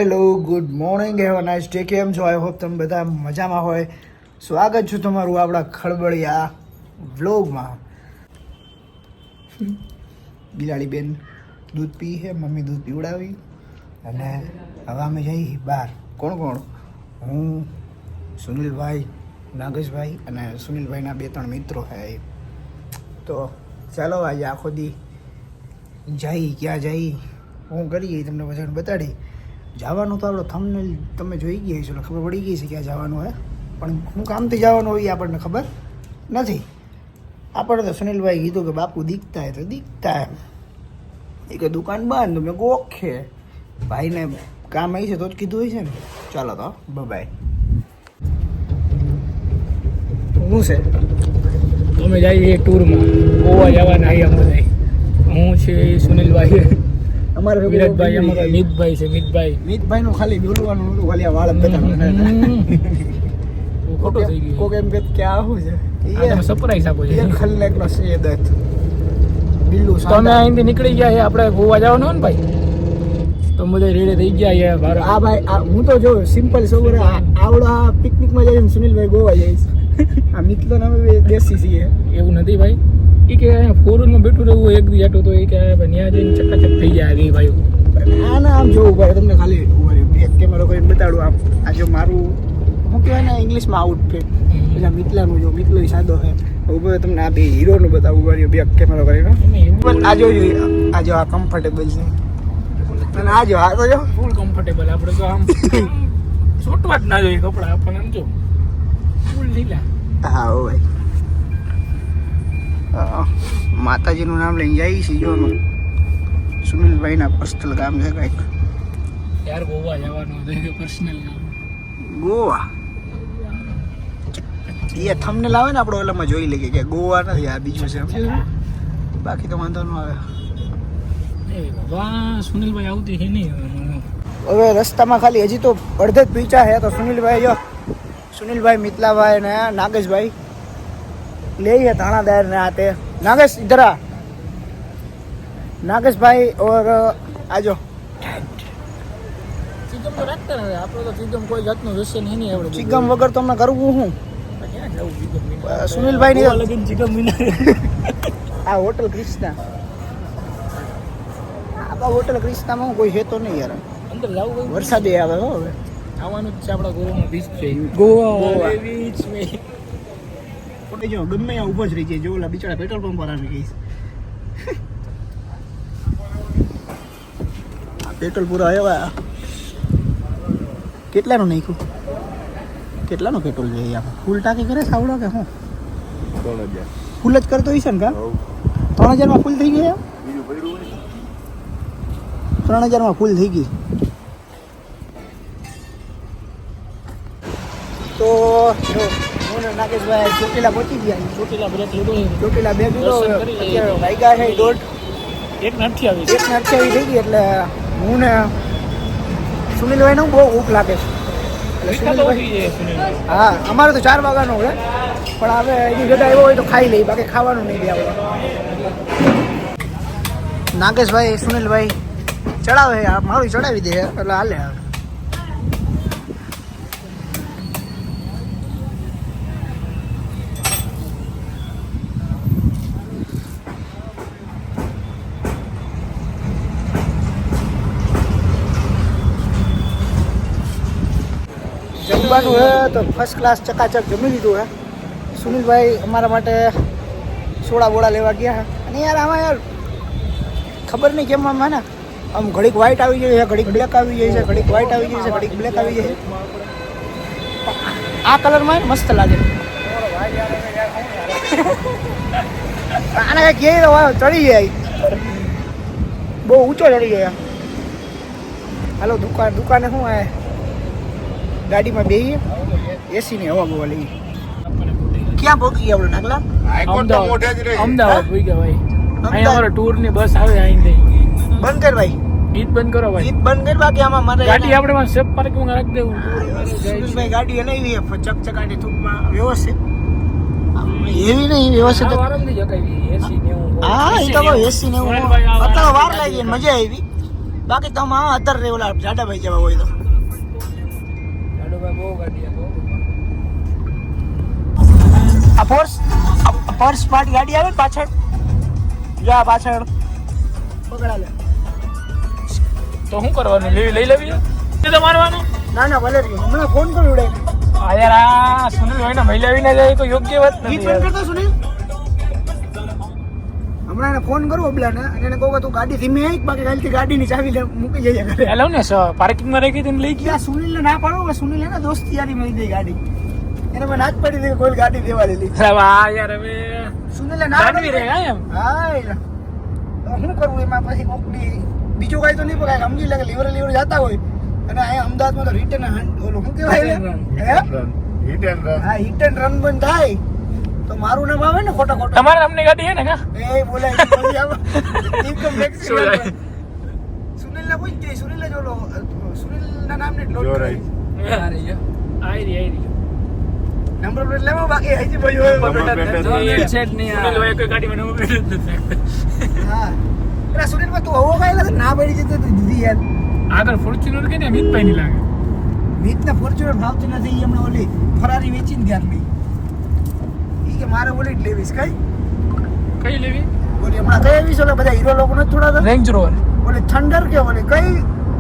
Hello, good morning, have a nice day. કેમ છો? I hope તમે બધા મજામાં હોય. સ્વાગત છે તમારું આપણા ખળબળિયા વ્લોગમાં. બિલાડી બેન દૂધ પી છે, મમ્મી દૂધ પીવડાવી અને હવે અમે જઈ બહાર. કોણ કોણ? હું, સુનિલભાઈ, નાગેશભાઈ અને સુનિલભાઈના 2-3 મિત્રો છે. તો ચાલો આજે આખો દી જઈ ક્યાં જઈ હું કરીએ તમને બધાને બતાડી. જવાનું તો આપણો થંબનેલ તમે જોઈ ગયા છો, ખબર પડી ગઈ છે ક્યાં જવાનું હોય, પણ હું કામથી જવાનું હોય એ આપણને ખબર નથી. આપણે તો સુનિલભાઈ કીધું કે બાપુ દીખતા હે તો દીખતા હે, એ કે દુકાન બંધ, મેં ગોખે ભાઈને કામ આવી છે તો જ કીધું હોય છે ને. ચાલો તો બાય. શું છે? અમે જઈએ ટૂરમાં, ગોવા જવાના અહીં અમે બધા. હું છે સુનિલભાઈ, અમારે વિરાટભાઈ, અમારા મિતભાઈ છે. મિતભાઈ નું ખાલી બોલવાનું હતું, ખાલી આ વાળ જ ખોટો થઈ ગયો. કોક એમ કે ક્યાં આવું છે સરપ્રાઈઝ આપો છે. ખલનેક નો છે દત્ત બિલ્લુ. તો અમે અહીંથી નીકળી ગયા છે, આપણે ગોવા જવાનું હોય ને ભાઈ, તો બધા રેડે થઈ ગયા છે. આ ભાઈ હું તો જો સિમ્પલ સવાર આવડા પિકનિકમાં જઈએ સુનિલભાઈ ગોવા જાય છે. આ મિત્રો નામે દેશી છીએ. એવું નથી ભાઈ, એ કે ફોરનમાં બેઠું રહેવું એક દી આટું, તો એ કે ત્યાં જઈને ચકાચક થઈ જાય એ ભાઈ. આના આમ જોવું પડે તમને, ખાલી બેક કેમેરો કરીને બતાડું. આમ આ જો મારું શું કહેવાય ને ઇંગ્લિશમાં આઉટફિટ, પછી મિતલાનું જો મિતલો સાદો છે ઉપર, તમને આ બે હીરોનું બતાવું પડે બેક કેમેરો કરીને. આ જો આ જો આ કમ્ફર્ટેબલ છે, અને આ જો આ તો જો ફૂલ કમ્ફર્ટેબલ. આપણે તો આમ છોટવા જ ના જોઈએ કપડા આપણને, આમ જો ફૂલ ઢીલા. હા હો ભાઈ, માતાજીનું નામ લઈને જઈએ છીએ. જો સુનિલભાઈના પર્સનલ કામ છે કંઈક. યાર ગોવા જવાનું છે પર્સનલ કામ. ગોવા એ થંબનેલ આવે ને આપણે ઓલામાં જોઈ લઈએ કે ગોવા નથી, આ બીજું છે. બાકી તો વાંધો ન આવે. વાહ, સુનિલભાઈ આવતી છે નહીં હવે રસ્તામાં ખાલી હજી તો અડધે જ પીચા છે. તો સુનિલભાઈ જો સુનિલભાઈ, મિતલાભાઈ ને નાગેશભાઈ ले है थानादार ने आते. नागेश इधर आ. नागेश भाई और आजो. ચિકમ તો રાખતા ને આપણે તો ચિકમ કોઈ જાતનું વ્યસન નહીં નહીં આપણે. ચિકમ વગર તો અમે કરવું હું. ક્યાં જવું ચિકમ? સુનિલભાઈ ની લગન ચિકમ વિના. આ હોટલ ક્રિષ્ના, આ હોટલ ક્રિષ્નામાં કોઈ છે તો નહીં યાર. અંદર જવું વરસાદ આવે હો. હવે આવવાનું જ છે આપણા ગોવાનો બીચ છે. ગોવા બીચ મે જો ગમે ત્યાં ઊભો જ રહી જાય. જો ઓલા બિચારા પેટ્રોલ પંપ પર આવી ગઈ. પેટ્રોલ પૂરો આવ્યા. કેટલાનું નાખ્યું? કેટલાનું પેટ્રોલ જોઈએ આમાં? ફૂલ ટાંકી કરે છે આવડો કે શું? 3000 ફૂલ જ કરતો હોય છે ને કા? 3000 ફૂલ થઈ ગયા. 3000 ફૂલ થઈ ગઈ. તો જો નાગેશભાઈ ચોટીલા પહોંચી ગયા. ચોટીલા બધા થોડું ચોટીલા 2 કિલો વાગ્યા છે 1:30. 1:28 થઈ ગઈ. એટલે હું ને સુનિલભાઈને બહુ ભૂખ લાગે છે. એટલે સુનિલભાઈ હા, અમારે તો 4 વાગ્યાનો હોય, પણ હવે એની જગ્યા આવ્યો હોય તો ખાઈ લઈ, બાકી ખાવાનું નહીં દે આપણે. નાગેશભાઈ સુનિલભાઈ ચડાવે, મારું ચડાવી દે એટલે હાલે. જમવાનું હે તો ફર્સ્ટ ક્લાસ ચકાચક જમી લીધું હે. સુનિલભાઈ અમારા માટે સોડા બોડા લેવા ગયા હે. અને યાર આમાં યાર ખબર નહીં કેમ આમાં ને આમ ઘડીક વ્હાઈટ આવી જાય છે, ઘડીક બ્લેક આવી જાય છે, ઘડીક વ્હાઈટ આવી જાય છે, ઘડીક બ્લેક આવી જાય છે. આ કલરમાં મસ્ત લાગે. આને કંઈક કહે તો ચડી જાય, બહુ ઊંચો ચડી જાય. હાલો દુકાને શું આવે, ગાડીમાં બેહીએ, એસીની હવા બવા લઈએ. ક્યાં પહોંચી ગયા આપણે નાગલા? અમદાવાદ પોઈ ગયા ભાઈ. અહીં અમારા ટૂર ની બસ આવે અહીંથી. બંધ કર ભાઈ, ગીત બંધ કરો ભાઈ. ગીત બંધ કર. બાકી આમાં મારે ગાડી આપણે સેફ પાર્કિંગમાં રાખી દેવું. સુનિલભાઈ ગાડી હલાવી ચકચકાટી થૂકમાં વ્યવસ્થિત, એવી નહીં વ્યવસ્થિત. આરામથી જગાવી એસી ને એવું. હા, એ તો એસી ને એવું. અત્યારે વાર લાગી, મજા આવી. બાકી તમે આ અધર રે ઓલા જાડાભાઈ જેવા હોય તો જાડુભાઈ બહુ ગાડી આ બહુ આ ફોર્સ પાર્ટી ગાડી આવે ને પાછળ જા પાછળ પકડા લે તો શું કરવાનું લઈ લેવી તો મારવાનું ના ના ભલે રહ્યો હમણાં ફોન કરી ઉડે આ યાર આ સુનિલ હોય ને મહિલા વિના જાય તો યોગ્ય વાત ગીત નથી બંધ યાર. કરતો સુનિલ હમણાં એને ફોન કરું ઓબલાને અને એને કહું કે તું ગાડી ધીમે આવી બાકી કાલથી ગાડીની ચાવી લે મૂકી જઈએ ઘરે હેલો ને પાર્કિંગમાં રાખી હતી ને લઈ ગયા ત્યાં સુનિલને ના પાડો કે સુનિલ એને દોસ્તી યારી મળી ગઈ ગાડી એને મેં ના જ પડી હતી કે કોઈ ગાડી દેવા લીધી અરે વાહ યાર હવે સુનિલે ના જાનવી રે પાડી એમ હા એટલે તો શું કરવું એમાં પછી કોક બીજું કાંઈ તો નહીં પકાય સમજી લે કે લીવર જતા હોય અને અહીંયા અમદાવાદમાં તો રિટર્ન ઓલું શું કહેવાય હા હિટ એન્ડ રન બંધ થાય તો મારું નામ આવે ને ખોટા ખોટા તમારે અમને ગાડી છે ને કા એ બોલાય ઇન્કમ ટેક્સ સુનિલને પૂછ કે સુનિલે જ ઓલો સુનિલના નામને જ લોડ કરી આઈ રહી નંબર પ્લેટ લેવો બાકી હજી ભાઈ હોય સુનિલ હોય કોઈ ગાડીમાં નવું બેઠું જ નથી. હા એટલે સુનિલમાં તું હવો ખાઈ લાગે ના પડી જતો તો દીદી યાર આગળ ફોર્ચ્યુનર કે ને મિતભાઈ ની લાગે મીતને ફોર્ચ્યુનર ભાવતી નથી ઈ હમણાં ઓલી ફરારી વેચીને ત્યારની ઈ કે મારે ઓલી જ લેવીશ કઈ કઈ લેવી ઓલી હમણાં કઈ એવી છે ઓલા બધા હીરો લોકો નથી થોડા રેન્જ રોવર ઓલી થંડર કે ઓલી કઈ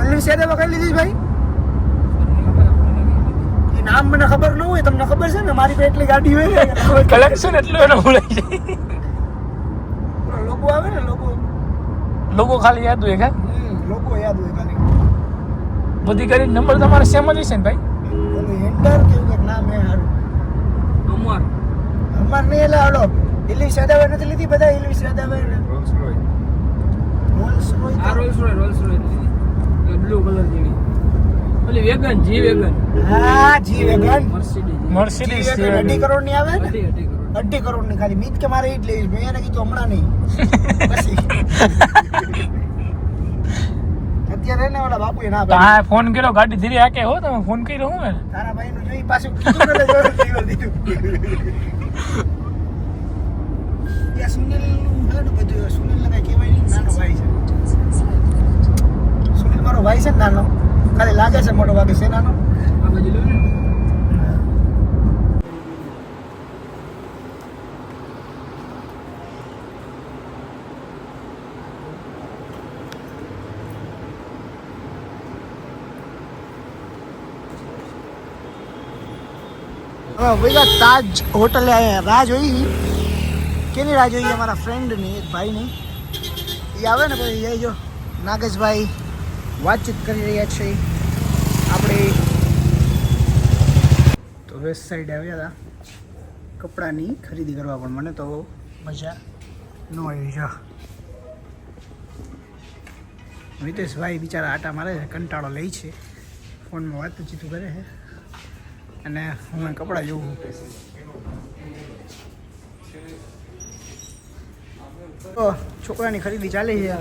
અલ્લી સેદેવા કઈ લીધી છે ભાઈ એ નામ મને ખબર ન હોય તમને ખબર છે ને મારી પાસે એટલી ગાડી હોય ને કલેક્શન એટલું એને ભૂલાઈ જાય લોગો આવે ને લોગો લોકો ખાલી યાદ હોય કા લોગો યાદ હોય ખાલી બધી ગાડી નંબર તમારે સેમ જ હશે ને ભાઈ ઓલું હેન્ડર કેવું કંઈક નામ હે હારું અમાર નહીં એટલે હાલો ઇલિશ સેદાવા નથી લીધી બધા ઇલિશ સેદાવા રોલ્સ રોયસ બ્લુ કલર જેવી ઓલી વેગન જી વેગન હા જી વેગન મર્સિડીઝ 2 કરોડ ની આવે ને 2 કરોડ ની ખાલી મીત કે મારે ઈ જ લેવી મેં એને કીધું હમણાં નહીં પછી અત્યારે ને ઓલા બાપુએ ના પાડી હા ફોન કર્યો ગાડી ધીરે હાકે હો તમે ફોન કર્યો હું તારા ભાઈ નું જોઈ પાછું કીધું ને જોર દીધું યા સુનિલ નું બધું સુનિલ ને કઈ કહેવાય નહીં નાનો ભાઈ છે સુનિલ મારો ભાઈ છે ને નાનો ખાલી લાગે છે મોટો ભાગે છે નાનો આ બાજુ લો ને ભેગા તાજ હોટલે રાહ જોઈ કેની રાહ જોઈએ અમારા ફ્રેન્ડની એક ભાઈની એ આવે ને પછી એ જો નાગેશભાઈ વાતચીત કરી રહ્યા છે આપણે તો વેસ્ટ સાઈડ આવ્યા હતા કપડાની ખરીદી કરવા પણ મને તો મજા ન આવી છે મિતેશભાઈ બિચારા આટા મારે છે કંટાળો લે છે ફોનમાં વાતચીતું કરે છે અને હું કપડાં જોઉં તો છોકરાની ખરીદી ચાલે છે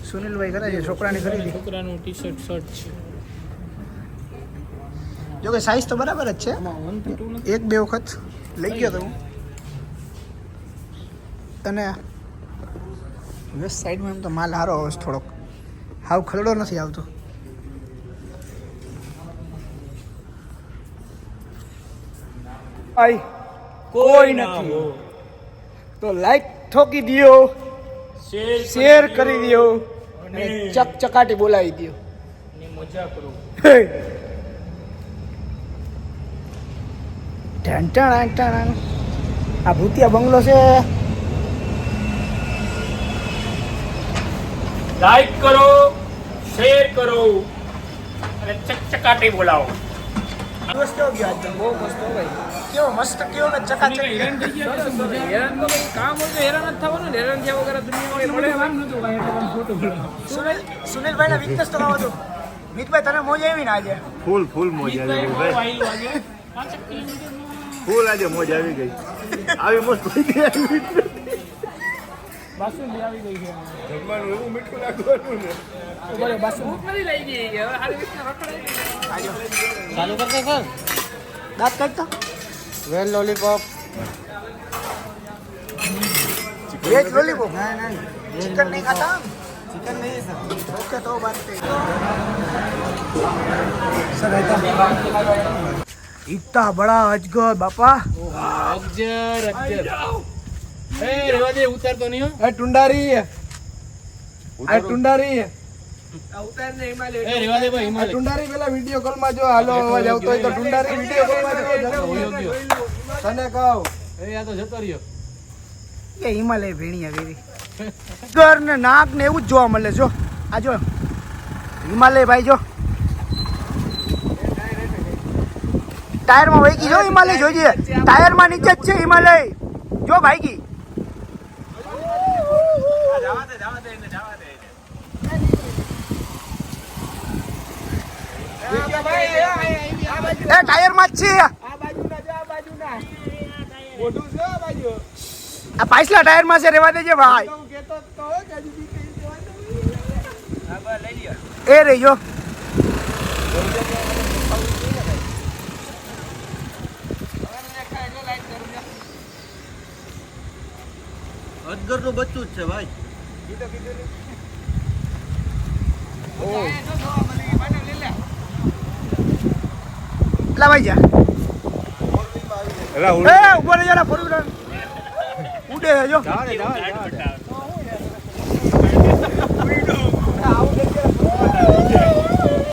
સુનિલભાઈ કરે છે છોકરાની ખરીદી છોકરાનું ટી શર્ટ શર્ટ છે જો કે સાઈઝ તો બરાબર જ છે આમાં 1 થી 2 એક બે વખત લઈ ગયો તો હું અને વેસ્ટ સાઈડમાં એમ તો માલ સારો આવે છે થોડોક હાવ ખરડો નથી આવતો ભાઈ કોઈ નથી તો લાઈક ઠોકી દિયો શેર કરી દિયો અને ચકચકાટી બોલાવી દિયો મજા કરો આ ભૂતિયા બંગલો છે લાઈક કરો શેર કરો અને ચકચકાટી બોલાવો દિવસ કેવો ગયો આજનો બહુ મસ્ત હો ભાઈ કેવો મસ્ત કેવો ને ચકાચક હેરાન થઈ ગયા હેરાન તો ભાઈ કામ હોય તો હેરાન જ થવાનું ને હેરાન થયા વગર દુનિયામાં મળે વામ નતું ભાઈ એટલે તમે ફોટો બોલાવો સુનિલભાઈ ના વીકનેસ તો આવો હતું મિતભાઈ તને મોજ આવી ને આજે ફૂલ મોજ આવી ગઈ ભાઈ ફૂલ આજે મોજ આવી ગઈ આવી મસ્ત થઈ ગઈ બાસુંદી આવી ગઈ છે જમવાનું એવું મીઠું લાગવાનું ને બોલે બાસુંદી નથી લઈ ગઈ હવે હારી રીતના રખડાઈ ચાલુ કરતો સર દાંત કાઢતા વેલ લોલીપોપ વેજ લોલીપોપ ચિકન નહીં ખાતા चिकन नहीं है सर। ओके तो बात सर इतना बड़ा अजगर बापा। અગજર એ રેવા દે ઉતારતો નહીં હો ए टुंडारी ए टुंडारी એ રેવા દે ભાઈ હિમાલય ટુંડારી પેલા વિડિયો કોલ માં જો હાલો અવાજ આવતો હોય તો ટુંડારી વિડિયો કોલ માં જો તને કહું એ આ તો જતો રહ્યો કે હિમાલય ભેણિયા વેરી ઘર ને નાક ને એવું જ જોવા મળે જો આ જો હિમાલય ભાઈ જો ટાયર માં વહી ગઈ જો હિમાલય જોજે ટાયર માં નીચે જ છે હિમાલય જો ભાઈ એ ટાયર માં જ છે આ પાછલા ટાયર માં છે રેવા દેજે ભાઈ એ રેજો અજગર નું બચ્ચું જ છે ભાઈ. લા ભાઈ જા એ ઉપર જરા ફોર વ્હીલર ઉડે છે જો જાવા દે.